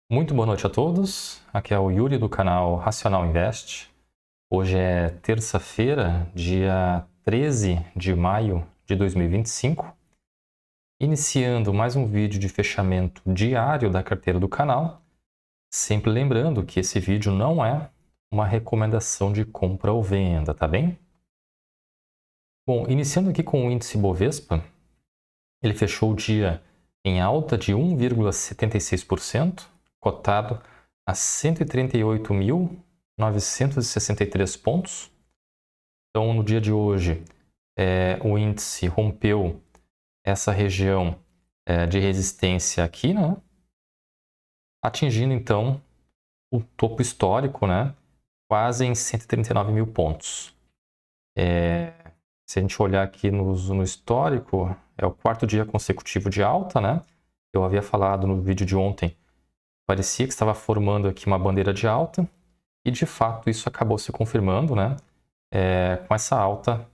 Muito boa noite a todos. Aqui é o Yuri do canal Racional Invest. Hoje é terça-feira, dia 13 de maio de 2025. Iniciando mais um vídeo de fechamento diário da carteira do canal. Sempre lembrando que esse vídeo não é uma recomendação de compra ou venda, tá bem? Bom, iniciando aqui com o índice Bovespa, ele fechou o dia em alta de 1,76%, cotado a 138.963 pontos. Então, no dia de hoje, o índice rompeu essa região de resistência aqui, né? Atingindo, então, o topo histórico, né? Quase em 139 mil pontos. Se a gente olhar aqui no histórico, é o quarto dia consecutivo de alta, né? Eu havia falado no vídeo de ontem, parecia que estava formando aqui uma bandeira de alta, e de fato isso acabou se confirmando, né? Com essa alta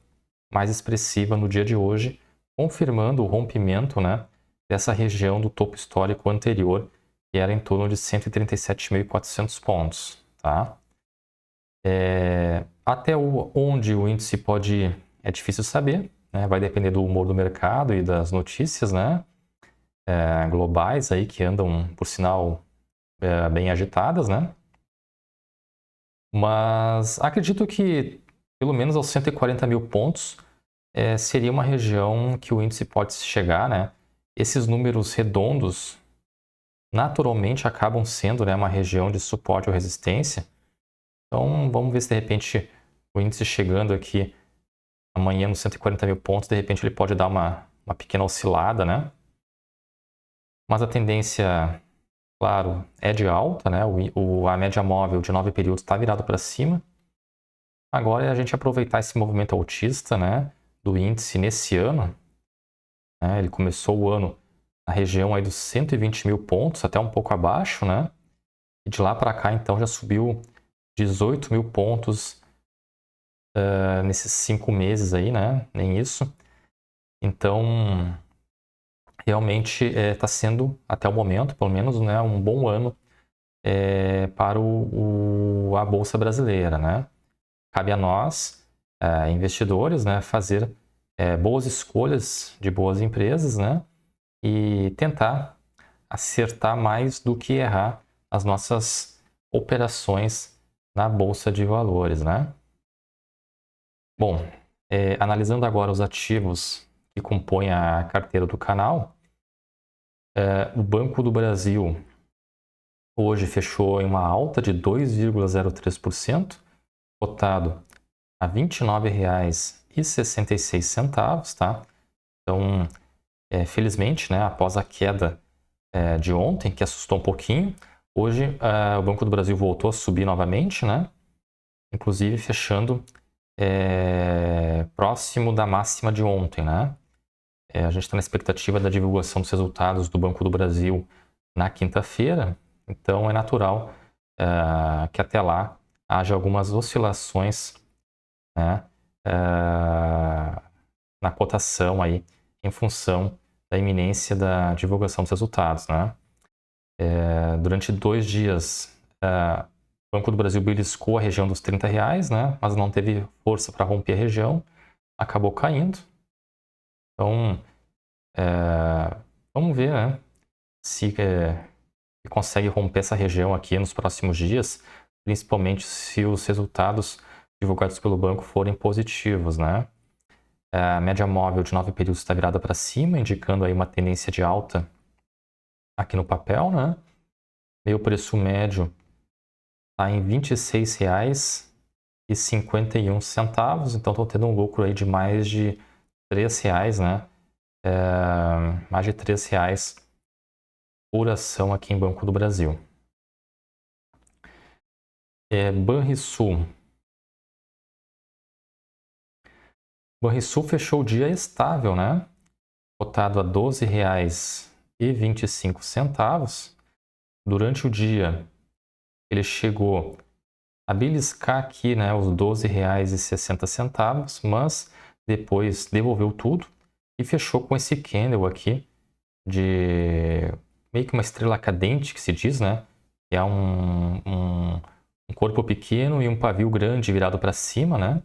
mais expressiva no dia de hoje, confirmando o rompimento, né, dessa região do topo histórico anterior, que era em torno de 137.400 pontos. Tá? Até onde o índice pode ir é difícil saber, né? Vai depender do humor do mercado e das notícias, né? Globais aí que andam, por sinal, bem agitadas, né? Mas acredito que pelo menos aos 140 mil pontos seria uma região que o índice pode chegar, né? Esses números redondos naturalmente acabam sendo, né, uma região de suporte ou resistência. Então vamos ver se de repente o índice chegando aqui amanhã nos 140 mil pontos, de repente ele pode dar uma pequena oscilada, né? Mas a tendência, claro, é de alta, né? A média móvel de 9 períodos está virado para cima. Agora é a gente aproveitar esse movimento altista, né, do índice nesse ano. Né? Ele começou o ano na região aí dos 120 mil pontos, até um pouco abaixo, né? E de lá para cá, então, já subiu 18 mil pontos nesses 5 meses aí, né? Nem isso. Então, realmente está sendo, até o momento, pelo menos, né, um bom ano para a Bolsa Brasileira, né? Cabe a nós, investidores, né, fazer boas escolhas de boas empresas, né? E tentar acertar mais do que errar as nossas operações na Bolsa de Valores, né? Bom, analisando agora os ativos que compõem a carteira do canal, o Banco do Brasil hoje fechou em uma alta de 2,03%, cotado a R$ 29,66, tá? Então, felizmente, né, após a queda de ontem, que assustou um pouquinho, hoje o Banco do Brasil voltou a subir novamente, né? Inclusive fechando próximo da máxima de ontem, né? A gente está na expectativa da divulgação dos resultados do Banco do Brasil na quinta-feira, então é natural que até lá haja algumas oscilações, né, na cotação aí, em função da iminência da divulgação dos resultados, né? Durante 2 dias, o Banco do Brasil beliscou a região dos R$ 30, né? Mas não teve força para romper a região, acabou caindo. Então, vamos ver, né? Se consegue romper essa região aqui nos próximos dias, principalmente se os resultados divulgados pelo banco forem positivos, né? A média móvel de 9 períodos está virada para cima, indicando aí uma tendência de alta aqui no papel, né? E o preço médio está em R$ 26,51, então estou tendo um lucro aí de mais de R$ 3, né? Mais de R$ 3 por ação aqui em Banco do Brasil. Banrisul. Banrisul fechou o dia estável, né? Cotado a R$ 12,25. Durante o dia, ele chegou a beliscar aqui, né, os R$ 12,60, mas depois devolveu tudo e fechou com esse candle aqui de meio que uma estrela cadente, que se diz, né? que é um corpo pequeno e um pavio grande virado para cima, né?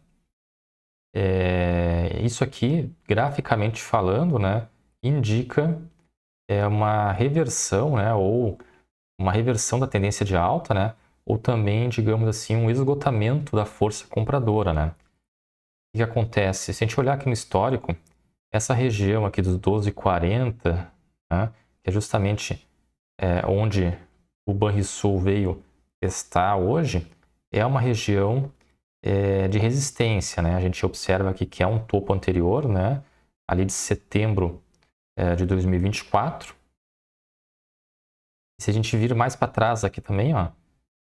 Isso aqui, graficamente falando, né, indica uma reversão, né, ou uma reversão da tendência de alta, né, ou também, digamos assim, um esgotamento da força compradora, né? O que acontece? Se a gente olhar aqui no histórico, essa região aqui dos 12,40, né, que é justamente onde o Banrisul veio testar hoje, é uma região de resistência, né? A gente observa aqui que é um topo anterior, né? Ali de setembro de 2024. E se a gente vir mais para trás aqui também, ó,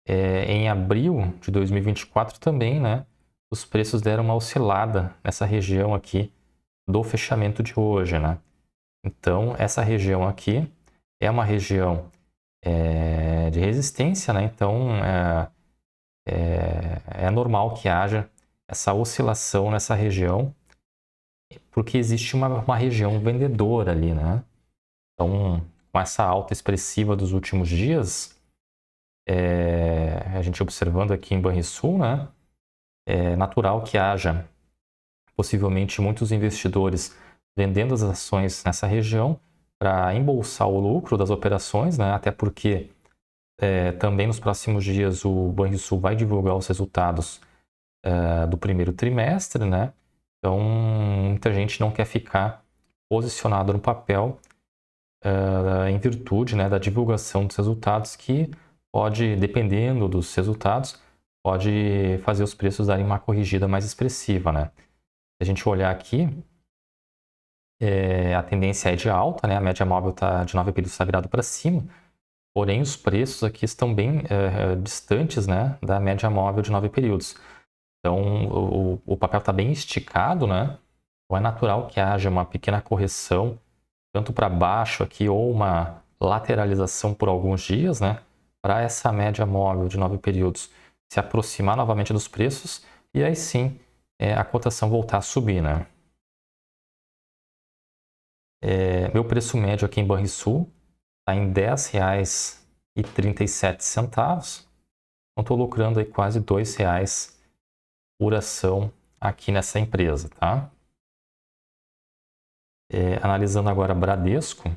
em abril de 2024 também, né? Os preços deram uma oscilada nessa região aqui do fechamento de hoje, né? Então, essa região aqui é uma região de resistência, né? Então, é normal que haja essa oscilação nessa região, porque existe uma região vendedora ali, né? Então, com essa alta expressiva dos últimos dias, a gente observando aqui em Banrisul, né? É natural que haja possivelmente muitos investidores vendendo as ações nessa região para embolsar o lucro das operações, né? Até porque também nos próximos dias o Banrisul vai divulgar os resultados do primeiro trimestre, né? Então, muita gente não quer ficar posicionado no papel em virtude, né, da divulgação dos resultados, que pode, dependendo dos resultados, pode fazer os preços darem uma corrigida mais expressiva, né? Se a gente olhar aqui, a tendência é de alta, né? A média móvel de 9 períodos está virado para cima, porém os preços aqui estão bem distantes, né, da média móvel de 9 períodos. Então, o papel está bem esticado, né? Então, é natural que haja uma pequena correção, tanto para baixo aqui, ou uma lateralização por alguns dias, né? Para essa média móvel de 9 períodos se aproximar novamente dos preços e aí sim a cotação voltar a subir, né? Meu preço médio aqui em Banrisul está em R$ 10,37. Então, estou lucrando aí quase R$ 2 por ação aqui nessa empresa, tá? Analisando agora Bradesco.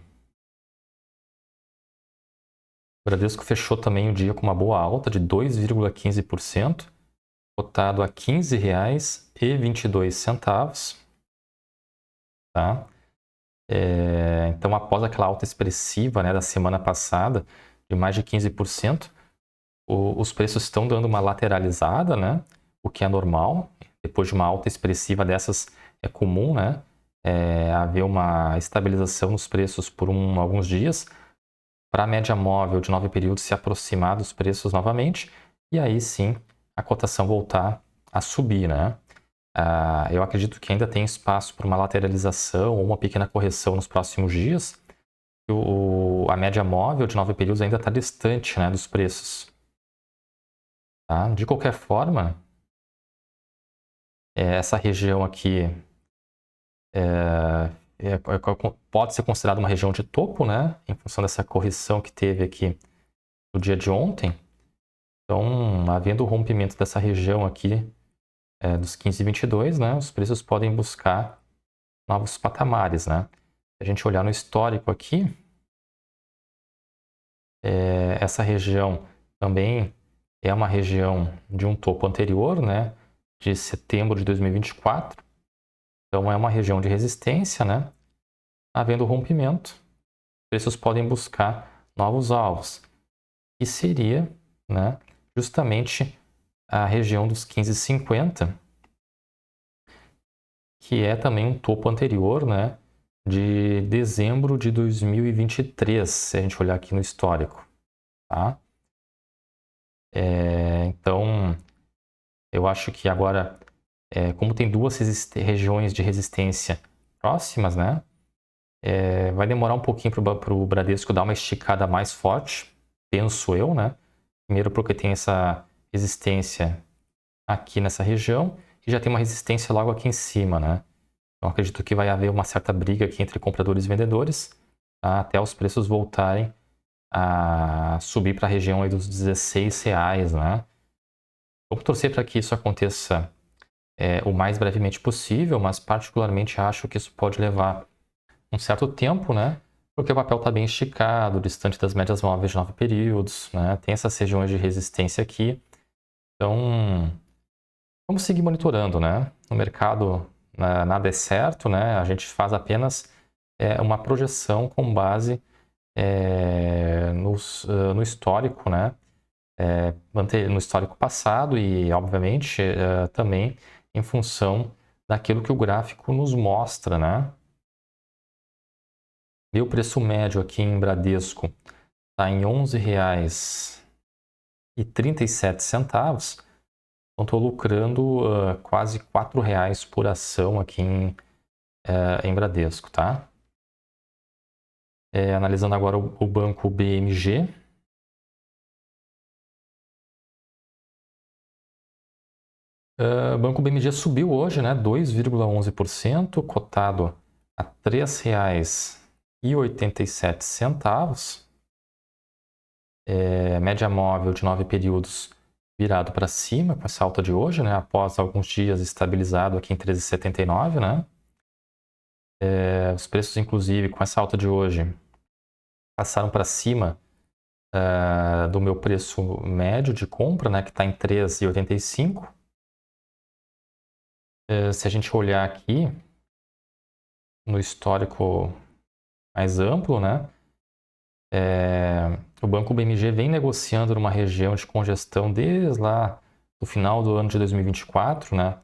O Bradesco fechou também o dia com uma boa alta de 2,15%, cotado a R$ 15,22. Tá? Então, após aquela alta expressiva, né, da semana passada, de mais de 15%, os preços estão dando uma lateralizada, né, o que é normal. Depois de uma alta expressiva dessas, é comum, né, haver uma estabilização nos preços por alguns dias, para a média móvel de 9 períodos se aproximar dos preços novamente, e aí sim a cotação voltar a subir, né? Eu acredito que ainda tem espaço para uma lateralização ou uma pequena correção nos próximos dias. A média móvel de 9 períodos ainda está distante, né, dos preços. Tá? De qualquer forma, essa região aqui pode ser considerada uma região de topo, né, em função dessa correção que teve aqui no dia de ontem. Então, havendo o rompimento dessa região aqui dos 15,22, né, os preços podem buscar novos patamares, né? Se a gente olhar no histórico aqui, essa região também é uma região de um topo anterior, né, de setembro de 2024. Então, é uma região de resistência, né? Havendo rompimento, os preços podem buscar novos alvos, que seria, né, justamente a região dos 15,50, que é também um topo anterior, né, de dezembro de 2023, se a gente olhar aqui no histórico, tá? Então, eu acho que agora, como tem duas regiões de resistência próximas, né, vai demorar um pouquinho para o Bradesco dar uma esticada mais forte, penso eu, né? Primeiro porque tem essa resistência aqui nessa região e já tem uma resistência logo aqui em cima, né? Então, acredito que vai haver uma certa briga aqui entre compradores e vendedores, tá? Até os preços voltarem a subir para a região aí dos R$16, né? Vamos torcer para que isso aconteça o mais brevemente possível, mas particularmente acho que isso pode levar um certo tempo, né? Porque o papel está bem esticado, distante das médias móveis de 9 períodos, né? Tem essas regiões de resistência aqui. Então, vamos seguir monitorando, né? No mercado nada é certo, né? A gente faz apenas uma projeção com base no histórico, né? No histórico passado e, obviamente, também em função daquilo que o gráfico nos mostra, né? Meu preço médio aqui em Bradesco está em R$ 11,37. Então, estou lucrando quase R$4 por ação aqui em Bradesco, tá? Analisando agora o banco BMG. O banco BMG subiu hoje, né? 2,11%, cotado a R$ 3,87. Média móvel de 9 períodos virado para cima com essa alta de hoje, né? Após alguns dias estabilizado aqui em 13,79, né? Os preços, inclusive, com essa alta de hoje, passaram para cima do meu preço médio de compra, né? Que está em 13,85. Se a gente olhar aqui no histórico mais amplo, né? O Banco BMG vem negociando numa região de congestão desde lá do final do ano de 2024, né?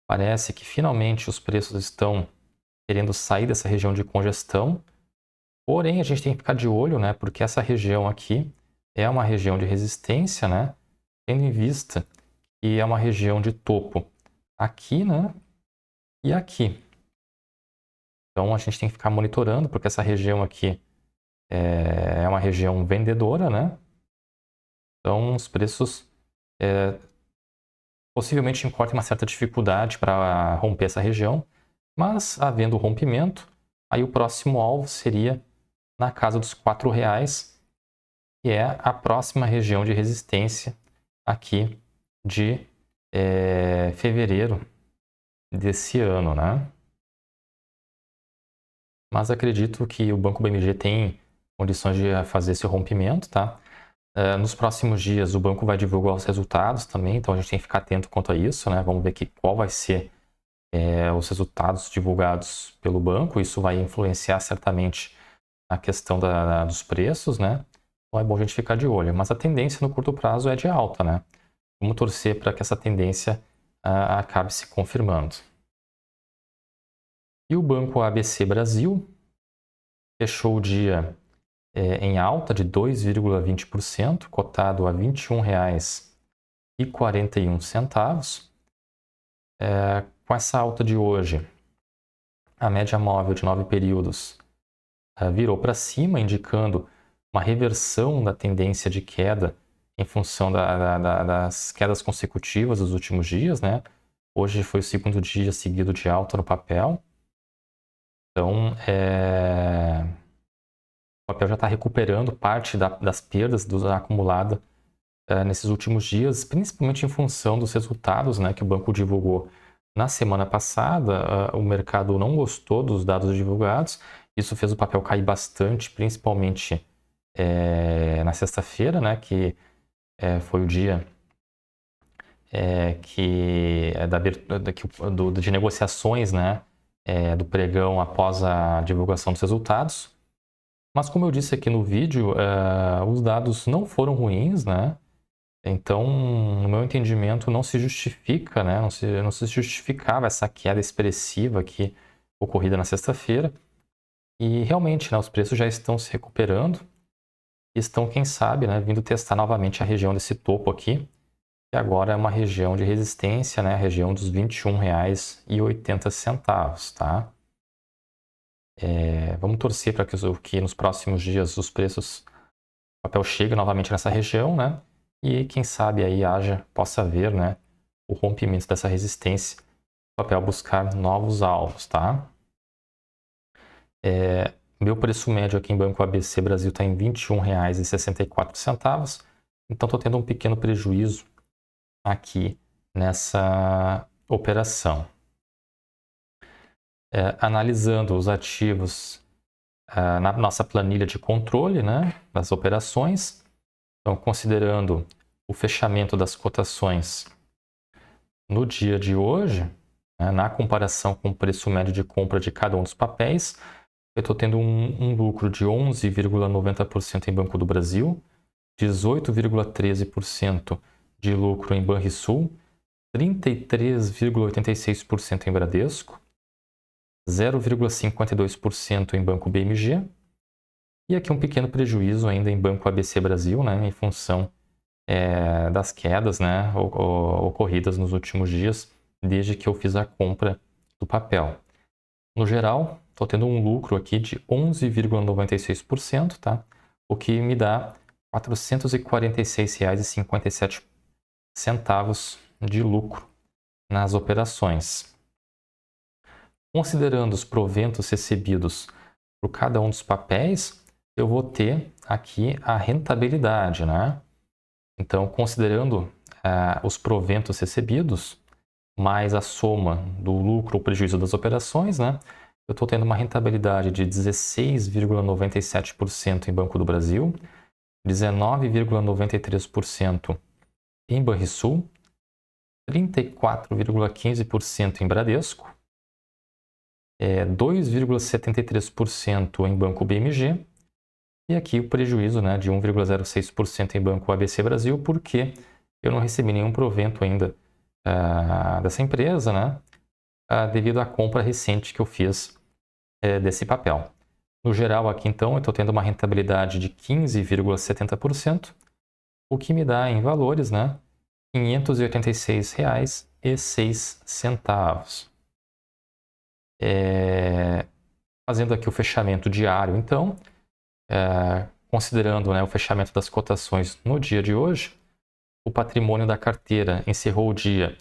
Parece que finalmente os preços estão querendo sair dessa região de congestão, porém a gente tem que ficar de olho, né? Porque essa região aqui é uma região de resistência, né? Tendo em vista que é uma região de topo aqui, né? E aqui. Então a gente tem que ficar monitorando, porque essa região aqui é uma região vendedora, né? Então os preços possivelmente encontrem uma certa dificuldade para romper essa região, mas havendo rompimento, aí o próximo alvo seria na casa dos R$4, que é a próxima região de resistência aqui de fevereiro desse ano, né? Mas acredito que o Banco BMG tem condições de fazer esse rompimento, tá? Nos próximos dias o banco vai divulgar os resultados também, então a gente tem que ficar atento quanto a isso, né? Vamos ver qual vai ser os resultados divulgados pelo banco. Isso vai influenciar certamente a questão dos preços, né? Então é bom a gente ficar de olho. Mas a tendência no curto prazo é de alta, né? Vamos torcer para que essa tendência acabe se confirmando. E o Banco ABC Brasil fechou o dia em alta de 2,20%, cotado a R$ 21,41. Com essa alta de hoje, a média móvel de 9 períodos virou para cima, indicando uma reversão da tendência de queda em função das quedas consecutivas dos últimos dias, né? Hoje foi o segundo dia seguido de alta no papel. Então, o papel já está recuperando parte das perdas acumuladas nesses últimos dias, principalmente em função dos resultados, né, que o banco divulgou na semana passada. O mercado não gostou dos dados divulgados, isso fez o papel cair bastante, principalmente na sexta-feira, né, que foi o dia de negociações, né, do pregão após a divulgação dos resultados. Mas como eu disse aqui no vídeo, os dados não foram ruins, né? Então, no meu entendimento, não se justifica, né? Não se justificava essa queda expressiva aqui ocorrida na sexta-feira. E realmente, né, os preços já estão se recuperando e estão, quem sabe, né, vindo testar novamente a região desse topo aqui, que agora é uma região de resistência, né, a região dos R$ 21,80, tá? Vamos torcer para que nos próximos dias os preços do papel cheguem novamente nessa região, né? E quem sabe aí possa haver, né, o rompimento dessa resistência, o papel buscar novos alvos, tá? meu preço médio aqui em Banco ABC Brasil está em R$ 21,64. Então, estou tendo um pequeno prejuízo aqui nessa operação. Analisando os ativos na nossa planilha de controle, né, das operações, então, considerando o fechamento das cotações no dia de hoje, né, na comparação com o preço médio de compra de cada um dos papéis, eu estou tendo um lucro de 11,90% em Banco do Brasil, 18,13% de lucro em Banrisul, 33,86% em Bradesco, 0,52% em Banco BMG e aqui um pequeno prejuízo ainda em Banco ABC Brasil, né, em função das quedas, né, ocorridas nos últimos dias, desde que eu fiz a compra do papel. No geral, estou tendo um lucro aqui de 11,96%, tá? O que me dá R$ 446,57 de lucro nas operações. Considerando os proventos recebidos por cada um dos papéis, eu vou ter aqui a rentabilidade, né? Então, considerando os proventos recebidos, mais a soma do lucro ou prejuízo das operações, né? Eu estou tendo uma rentabilidade de 16,97% em Banco do Brasil, 19,93% em Banrisul, 34,15% em Bradesco, 2,73% em Banco BMG e aqui o prejuízo, né, de 1,06% em Banco ABC Brasil, porque eu não recebi nenhum provento ainda dessa empresa, né, devido à compra recente que eu fiz desse papel. No geral, aqui então, eu estou tendo uma rentabilidade de 15,70%, o que me dá em valores, né, R$ 586,06. Fazendo aqui o fechamento diário, então, considerando, né, o fechamento das cotações no dia de hoje, o patrimônio da carteira encerrou o dia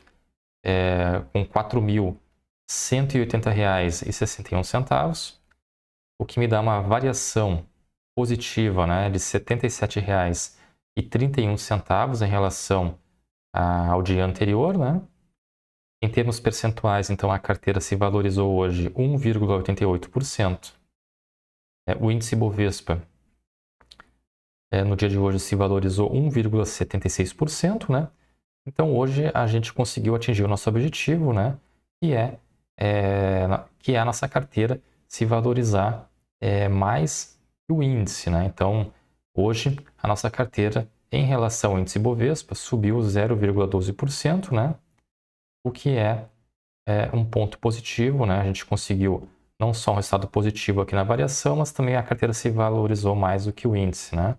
com R$ 4.180,61, o que me dá uma variação positiva, né, de R$ 77,31 em relação ao dia anterior, né? Em termos percentuais, então, a carteira se valorizou hoje 1,88%. O índice Bovespa, no dia de hoje, se valorizou 1,76%, né? Então, hoje, a gente conseguiu atingir o nosso objetivo, né? Que é a nossa carteira se valorizar mais que o índice, né? Então, hoje, a nossa carteira, em relação ao índice Bovespa, subiu 0,12%, né? O que é um ponto positivo, né? A gente conseguiu não só um resultado positivo aqui na variação, mas também a carteira se valorizou mais do que o índice, né?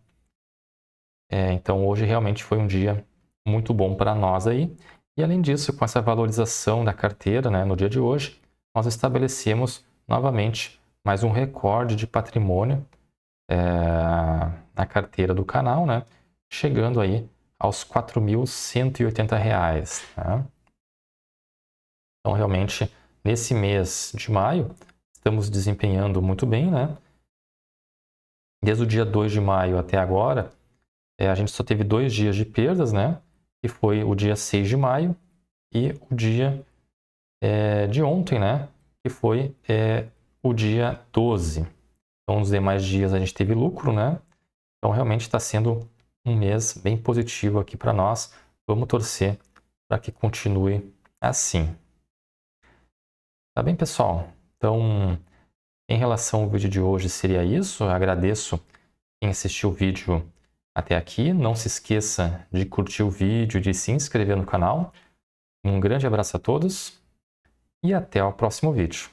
Então, hoje realmente foi um dia muito bom para nós aí. E, além disso, com essa valorização da carteira, né, no dia de hoje, nós estabelecemos novamente mais um recorde de patrimônio na carteira do canal, né? Chegando aí aos R$ 4.180, né? Então, realmente, nesse mês de maio, estamos desempenhando muito bem, né? Desde o dia 2 de maio até agora, a gente só teve 2 dias de perdas, né? Que foi o dia 6 de maio e o dia de ontem, né? Que foi o dia 12. Então, nos demais dias a gente teve lucro, né? Então, realmente está sendo um mês bem positivo aqui para nós. Vamos torcer para que continue assim. Tá bem, pessoal? Então, em relação ao vídeo de hoje, seria isso. Eu agradeço quem assistiu o vídeo até aqui. Não se esqueça de curtir o vídeo, de se inscrever no canal. Um grande abraço a todos e até o próximo vídeo.